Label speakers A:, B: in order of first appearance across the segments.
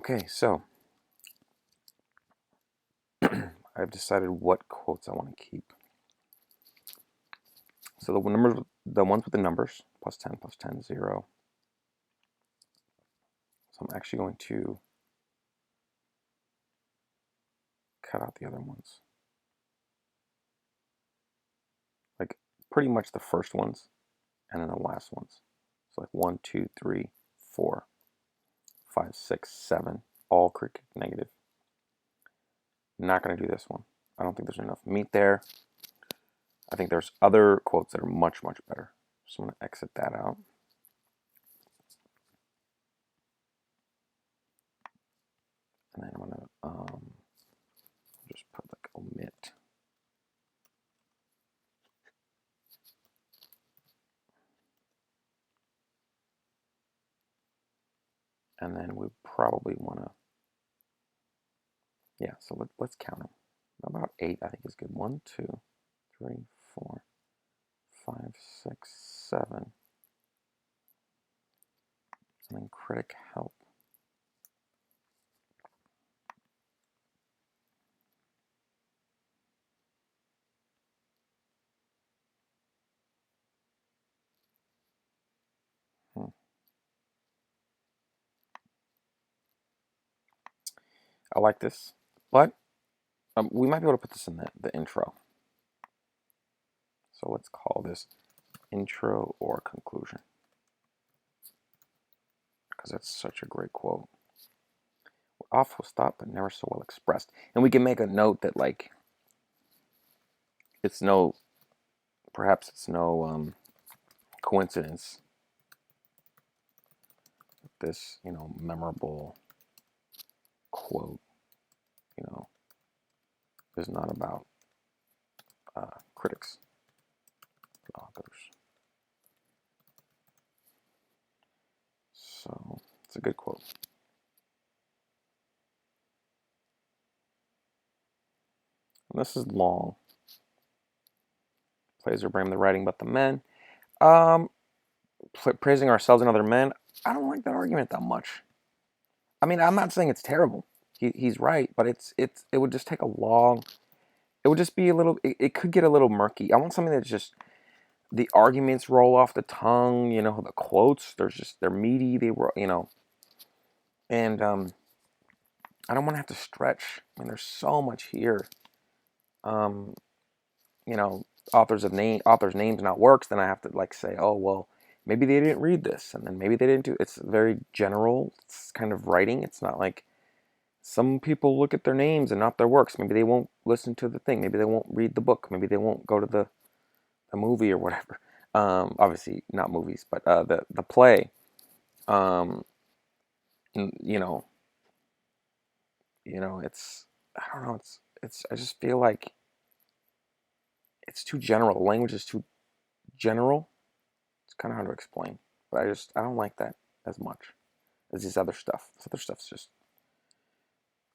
A: Okay, so I've decided what quotes I want to keep. So the ones with the numbers, plus 10, plus 10, 0. So I'm actually going to cut out the other ones. Like pretty much the first ones and then the last ones. So like 1, 2, 3, 4, 5, 6, 7, all cricket negative. Not going to do this one. I don't think there's enough meat there. I think there's other quotes that are much, much better. So I'm going to exit that out. And then I'm going to just put like omit. And then we probably want to, yeah, so let's count them. About 8, I think is good. 1, 2, 3, 4, 5, 6, 7. And then critic help. I like this, but we might be able to put this in the intro. So let's call this intro or conclusion, because that's such a great quote. We're off full stop, but never so well expressed. And we can make a note that like perhaps it's no coincidence that this memorable quote is not about critics, authors. So it's a good quote. And this is long. Plays are blame the writing but the men. Praising ourselves and other men. I don't like that argument that much. I mean, I'm not saying it's terrible. He's right, but it would just take a long. It would just be a little. It could get a little murky. I want something that's just the arguments roll off the tongue. The quotes. They're meaty. And I don't want to have to stretch. I mean, there's so much here. Um, authors names not works. Then I have to like say, oh well, maybe they didn't read this, and then maybe they didn't do. It's very general. It's kind of writing. It's not like some people look at their names and not their works. Maybe they won't listen to the thing. Maybe they won't read the book. Maybe they won't go to the movie or whatever. Obviously not movies, but the play. Um, you know, it's I don't know. It's I just feel like it's too general. The language is too general. It's kind of hard to explain, but I don't like that as much as this other stuff. This other stuff's just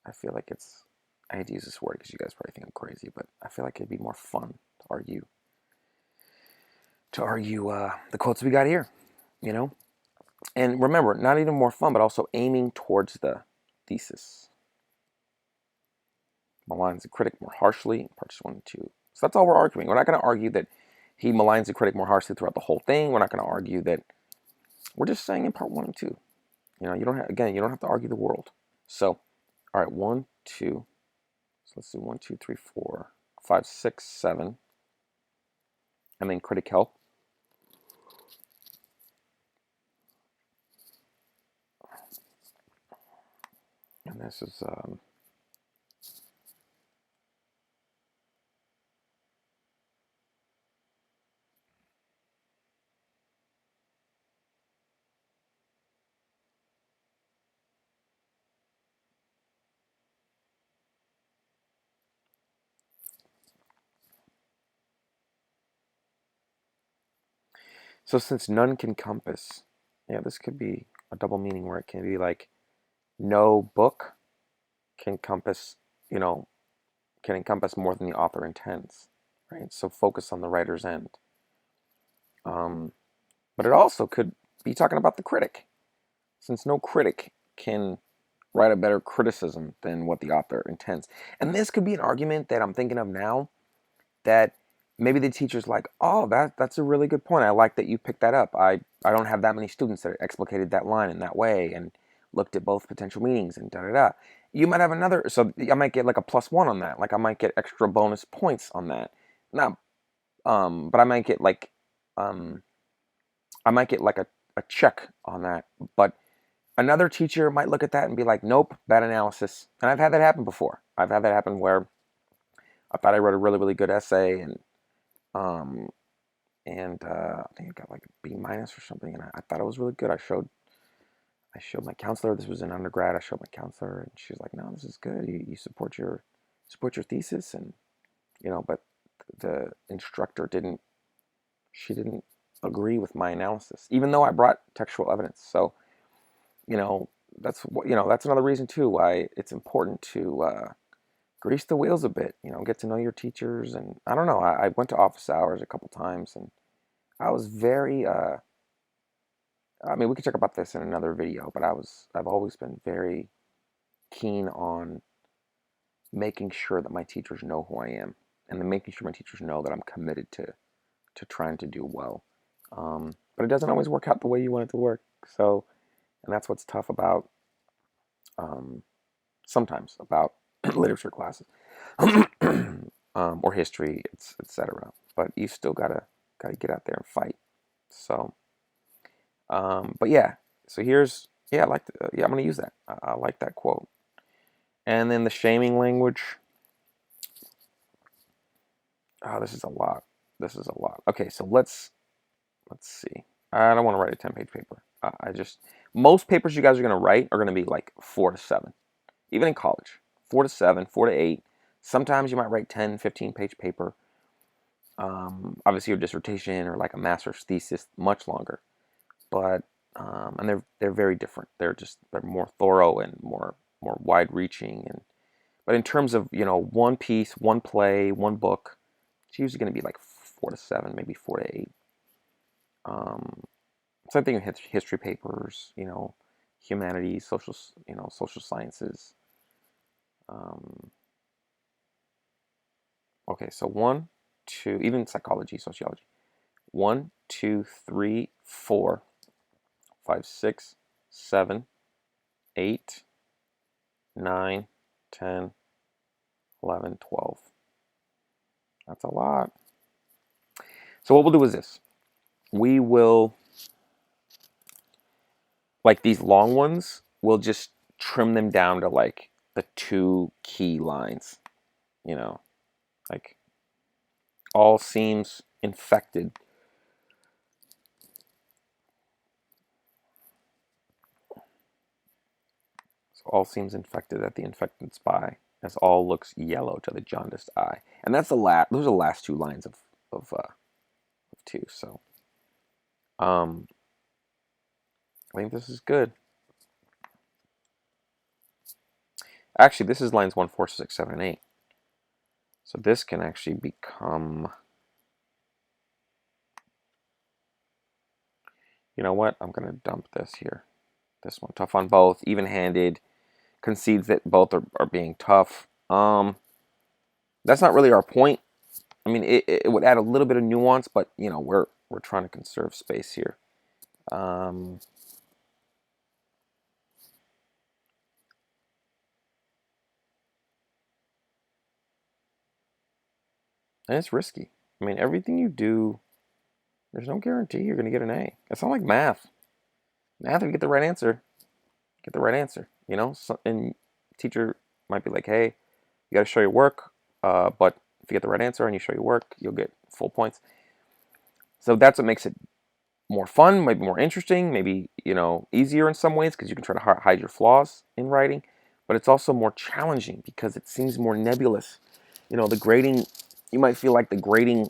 A: I feel like I hate to use this word because you guys probably think I'm crazy, but I feel like it'd be more fun to argue the quotes we got here, you know? And remember, not even more fun, but also aiming towards the thesis. Maligns the critic more harshly, parts 1 and 2. So that's all we're arguing. We're not going to argue that he maligns the critic more harshly throughout the whole thing. We're not going to argue that. We're just saying in part 1 and 2. You don't have to argue the world. So, all right, 1, 2. So let's do 1, 2, 3, 4, 5, 6, 7. And then critic help. And this is so since none can compass, yeah, this could be a double meaning where it can be like no book can compass, can encompass more than the author intends, right? So focus on the writer's end. But it also could be talking about the critic, since no critic can write a better criticism than what the author intends. And this could be an argument that I'm thinking of now, that maybe the teacher's like, oh, that's a really good point. I like that you picked that up. I don't have that many students that explicated that line in that way and looked at both potential meanings and da da da. You might have another, so I might get like a +1 on that. Like I might get extra bonus points on that. Not, but um, I might get like a check on that. But another teacher might look at that and be like, nope, bad analysis. And I've had that happen before. I've had that happen where I thought I wrote a really, really good essay, um, I think I got like a B- or something, and I thought it was really good. I showed my counselor. This was in undergrad. I showed my counselor, and she was like, "No, this is good. You support your thesis," and but the instructor didn't. She didn't agree with my analysis, even though I brought textual evidence. So you know that's another reason too why it's important to grease the wheels a bit. Get to know your teachers, and I don't know. I went to office hours a couple times, and I was very. I mean, we could talk about this in another video, but I've always been very keen on making sure that my teachers know who I am, and then making sure my teachers know that I'm committed to trying to do well. But it doesn't always work out the way you want it to work. So, and that's what's tough about um, sometimes about literature classes or history, etc. But you still gotta get out there and fight. So, but yeah. So here's yeah, I like yeah, I'm gonna use that. I like that quote. And then the shaming language. Oh, this is a lot. This is a lot. Okay, so let's see. I don't want to write a 10-page paper. I just most papers you guys are gonna write are gonna be like 4 to 7, even in college. 4 to 7, 4 to 8. Sometimes you might write 10, 15-page paper. Obviously, your dissertation or like a master's thesis, much longer. But and they're very different. They're more thorough and more wide-reaching. And but in terms of one piece, one play, one book, it's usually going to be like 4 to 7, maybe 4 to 8. Same thing in history papers, humanities, social sciences. Okay, so 1, 2, even psychology, sociology. 1, 2, 3, 4, 5, 6, 7, 8, 9, 10, 11, 12. That's a lot. So what we'll do is this. We will, like these long ones, we'll just trim them down to like the 2 key lines. Like all seems infected. So all seems infected at the infected spy, as all looks yellow to the jaundiced eye. And that's those are the last 2 lines of 2. So I think this is good. Actually, this is lines 1, 4, 6, 7, and 8. So this can actually become, you know what? I'm going to dump this here. This one, tough on both, even-handed, concedes that both are being tough. That's not really our point. I mean, it would add a little bit of nuance, but we're trying to conserve space here. And it's risky. I mean, everything you do, there's no guarantee you're going to get an A. It's not like math. Math, if you get the right answer, get the right answer. And teacher might be like, hey, you got to show your work, but if you get the right answer and you show your work, you'll get full points. So that's what makes it more fun, maybe more interesting, maybe easier in some ways because you can try to hide your flaws in writing. But it's also more challenging because it seems more nebulous. The grading, you might feel like the grading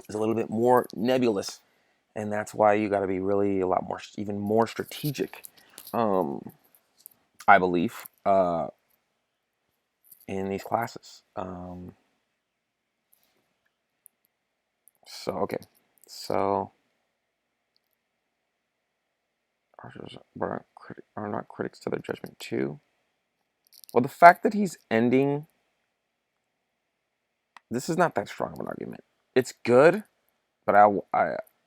A: is a little bit more nebulous, and that's why you got to be really a lot more, even more strategic. I believe in these classes. So okay, so are not critics to their judgment too? Well, the fact that he's ending, this is not that strong of an argument. It's good, but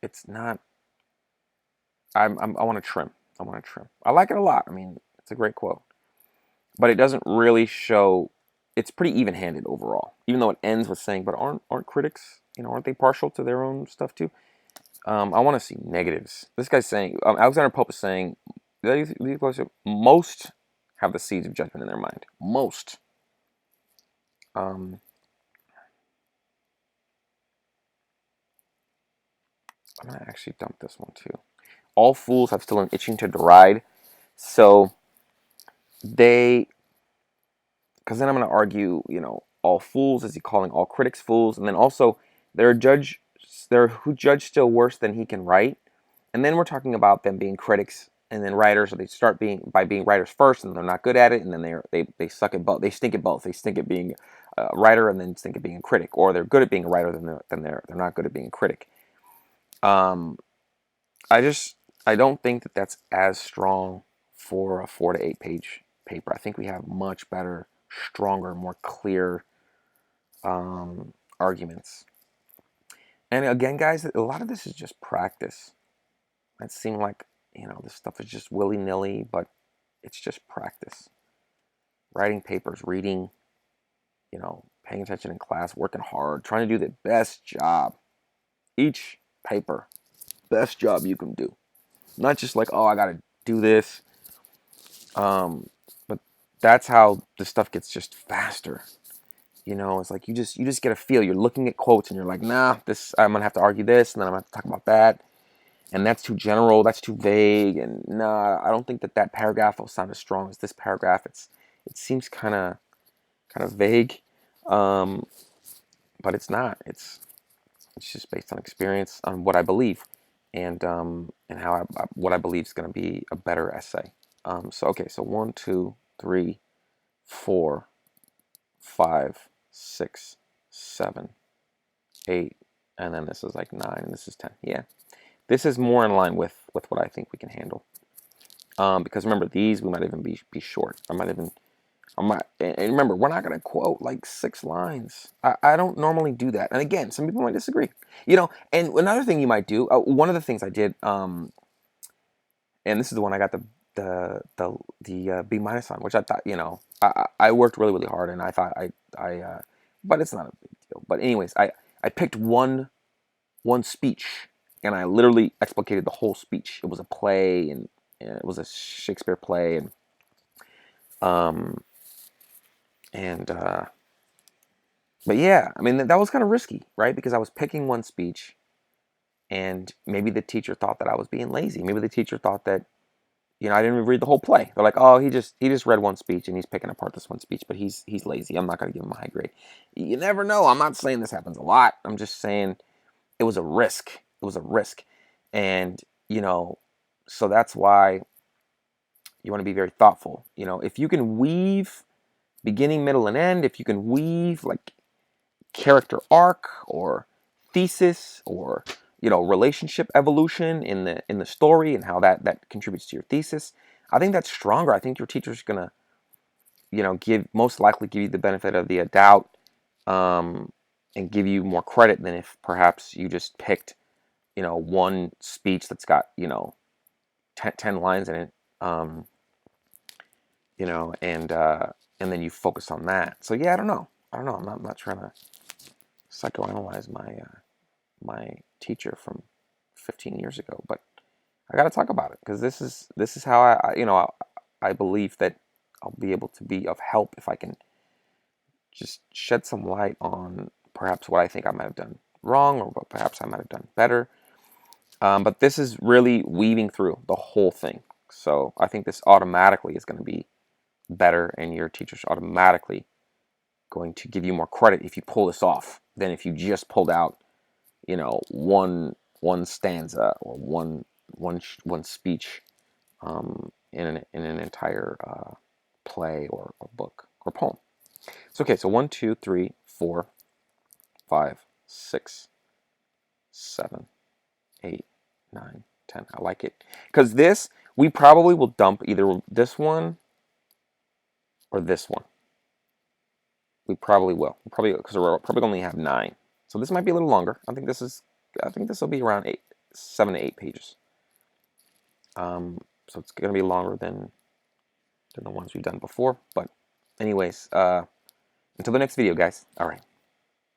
A: it's not. I want to trim. I want to trim. I like it a lot. I mean, it's a great quote, but it doesn't really show. It's pretty even-handed overall, even though it ends with saying, "But aren't critics, aren't they partial to their own stuff too?" I want to see negatives. This guy's saying, Alexander Pope is saying, most have the seeds of judgment in their mind. Most. Um, I'm gonna actually dump this one too. All fools have still an itching to deride. So they, because then I'm gonna argue, all fools, is he calling all critics fools? And then also there are who judge still worse than he can write. And then we're talking about them being critics and then writers, or they start being writers first, and they're not good at it, and then they suck at both. They stink at both. They stink at being a writer, and then stink at being a critic, or they're good at being a writer, then they're not good at being a critic. Um, I just I don't think that that's as strong for a 4 to 8 page paper. I think we have much better, stronger, more clear arguments. And again, guys, a lot of this is just practice. It seemed like this stuff is just willy nilly, but it's just practice. Writing papers, reading, paying attention in class, working hard, trying to do the best job. Each paper, best job you can do. Not just like, oh, I got to do this. But that's how the stuff gets just faster. It's like you just get a feel. You're looking at quotes and you're like, nah, this I'm gonna have to argue this, and then I'm gonna have to talk about that, and that's too general, that's too vague, and nah, I don't think that paragraph will sound as strong as this paragraph. It seems kind of vague, um, but it's not. It's just based on experience, on what I believe, and how what I believe is going to be a better essay. So okay, so 1, 2, 3, 4, 5, 6, 7, 8, and then this is like 9, and this is 10. Yeah, this is more in line with what I think we can handle. Because remember, these we might even be short. And remember, we're not gonna quote like 6 lines. I don't normally do that. And again, some people might disagree. And another thing you might do. One of the things I did, and this is the one I got the B minus on, which I thought, I worked really really hard, and I thought but it's not a big deal. But anyways, I picked one speech, and I literally explicated the whole speech. It was a play, and it was a Shakespeare play, um, and but yeah, I mean that was kind of risky, right? Because I was picking one speech, and maybe the teacher thought that I was being lazy. Maybe the teacher thought that I didn't even read the whole play. They're like, oh, he just read one speech and he's picking apart this one speech, but he's lazy. I'm not gonna give him a high grade. You never know. I'm not saying this happens a lot. I'm just saying it was a risk. It was a risk, and so that's why you want to be very thoughtful. If you can weave beginning, middle, and end, if you can weave like character arc or thesis or relationship evolution in the story, and how that contributes to your thesis, I think that's stronger. I think your teacher's gonna most likely give you the benefit of the doubt, and give you more credit than if perhaps you just picked one speech that's got 10 lines in it, and then you focus on that. So yeah, I don't know. I'm not trying to psychoanalyze my teacher from 15 years ago, but I got to talk about it because this is how I believe that I'll be able to be of help if I can just shed some light on perhaps what I think I might have done wrong, or what perhaps I might have done better. But this is really weaving through the whole thing. So I think this automatically is going to be better, and your teacher's automatically going to give you more credit if you pull this off than if you just pulled out, one stanza or one speech, in an entire play or book or poem. So okay, so 1, 2, 3, 4, 5, 6, 7, 8, 9, 10. I like it because this we probably will dump either this one or this one. We probably will. Probably because we're probably only have 9. So this might be a little longer. I think this will be around 7 to 8 pages. So it's gonna be longer than the ones we've done before. But anyways, until the next video, guys. All right.